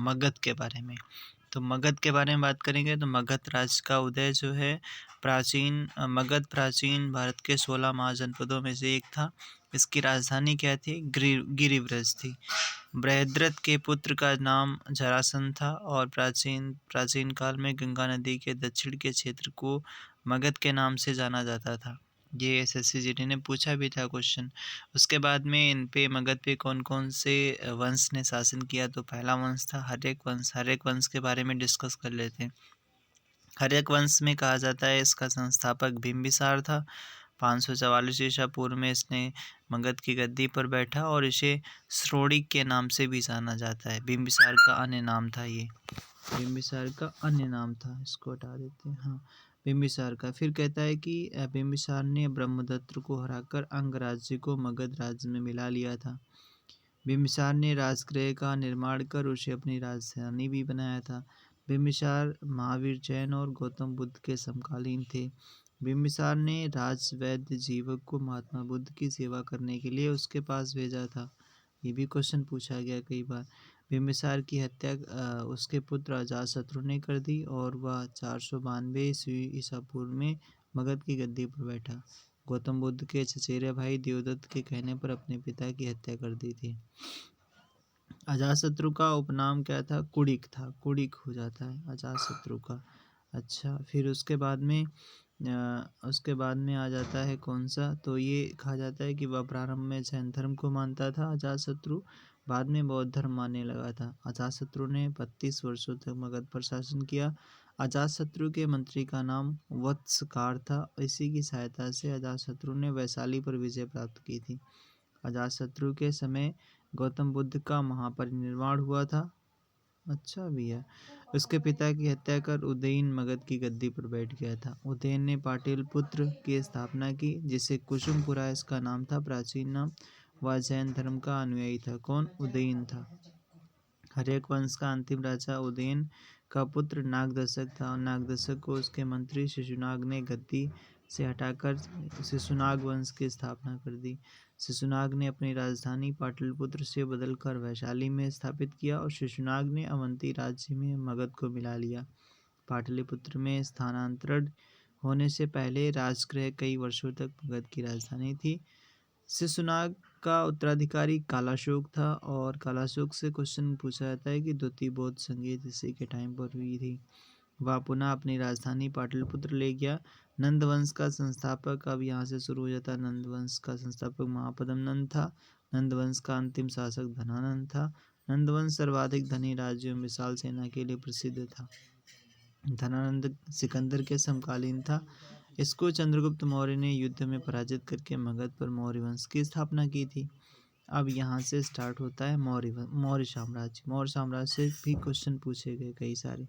मगध के बारे में। तो मगध के बारे में बात करेंगे तो मगध राज्य का उदय जो है मगध प्राचीन भारत के 16 महाजनपदों में से एक था। इसकी राजधानी क्या थी? गिरिव्रज थी। बृहद्रथ के पुत्र का नाम जरासंध था और प्राचीन प्राचीन काल में गंगा नदी के दक्षिण के क्षेत्र को मगध के नाम से जाना जाता था। ये एसएससी जीडी ने पूछा भी था क्वेश्चन। उसके बाद में इन पे मगध पे कौन कौन से वंश ने शासन किया? तो पहला वंश था हर्यक वंश। हर्यक वंश के बारे में डिस्कस कर लेते हैं। हर्यक वंश में कहा जाता है इसका संस्थापक बिंबिसार था। 544 ईसा पूर्व में इसने मगध की गद्दी पर बैठा और इसे श्रोणिक के नाम से भी जाना जाता है। बिंबिसार का अन्य नाम था ये। बिंबिसार का अन्य नाम था, इसको हटा देते हैं। हाँ, बिंबिसार का। फिर कहता है कि बिंबिसार ने ब्रह्मदत्त को हराकर अंग राज्य को मगध राज्य में मिला लिया था। बिंबिसार ने राजगृह का निर्माण कर उसे अपनी राजधानी भी बनाया था। बिंबिसार महावीर जैन और गौतम बुद्ध के समकालीन थे। बिंबिसार ने राजवैद्य जीवक को महात्मा बुद्ध की सेवा करने के लिए उसके पास भेजा था। ये भी क्वेश्चन पूछा गया कई बार। बिंबिसार की हत्या उसके पुत्र अजातशत्रु ने कर दी और वह 492 ईसा पूर्व में मगध की गद्दी पर बैठा। गौतम बुद्ध के चचेरे भाई देवदत्त के कहने पर अपने पिता की हत्या कर दी थी। अजातशत्रु का उपनाम क्या था? कुड़िक था। कुड़िक हो जाता है अजातशत्रु का। अच्छा, फिर उसके बाद में आ जाता है कौन सा? तो ये कहा जाता है कि वह प्रारंभ में जैन धर्म को मानता था अजातशत्रु, बाद में बौद्ध धर्म मानने लगा था। अजातशत्रु ने 32 वर्षों तक मगध पर शासन किया। अजातशत्रु के मंत्री का नाम वत्सकार था। इसी की सहायता से अजातशत्रु ने वैशाली पर विजय प्राप्त की थी। अजातशत्रु के समय गौतम बुद्ध का महापरिनिर्वाण हुआ था। अच्छा भी है। उसके पिता की हत्या कर उदयन मगध की गद्दी पर बैठ गया था। उदयन ने पाटलिपुत्र की स्थापना की, जिसे कुसुमपुरा इसका नाम था, प्राचीन नाम। वह जैन धर्म का अनुयायी था। कौन? उदयन था। हर्यक वंश का अंतिम राजा उदयन का पुत्र नागदशक था और नागदशक को उसके मंत्री शिशुनाग ने गद्दी से हटाकर शिशुनाग वंश की स्थापना कर दी। शिशुनाग ने अपनी राजधानी पाटलिपुत्र से बदलकर वैशाली में स्थापित किया और शिशुनाग ने अवंती राज्य में मगध को मिला लिया। पाटलिपुत्र में स्थानांतरण होने से पहले राजगृह कई वर्षों तक मगध की राजधानी थी। शिशुनाग का उत्तराधिकारी कालाशोक था और कालाशोक से क्वेश्चन पूछा जाता है कि द्वितीय बौद्ध संगीत इसी के टाइम पर हुई थी। वह पुनः अपनी राजधानी पाटलिपुत्र ले गया। नंद वंश का संस्थापक, अब यहाँ से शुरू हो जाता है। नंद वंश का संस्थापक महापद्म नंद था। नंद वंश का अंतिम शासक धनानंद था। नंद वंश सर्वाधिक धनी राज्यों में विशाल सेना के लिए प्रसिद्ध था। धनानंद सिकंदर के समकालीन था। इसको चंद्रगुप्त मौर्य ने युद्ध में पराजित करके मगध पर मौर्य वंश की स्थापना की थी। अब यहाँ से स्टार्ट होता है मौर्य साम्राज्य। मौर्य साम्राज्य से भी क्वेश्चन पूछे गए कई सारे।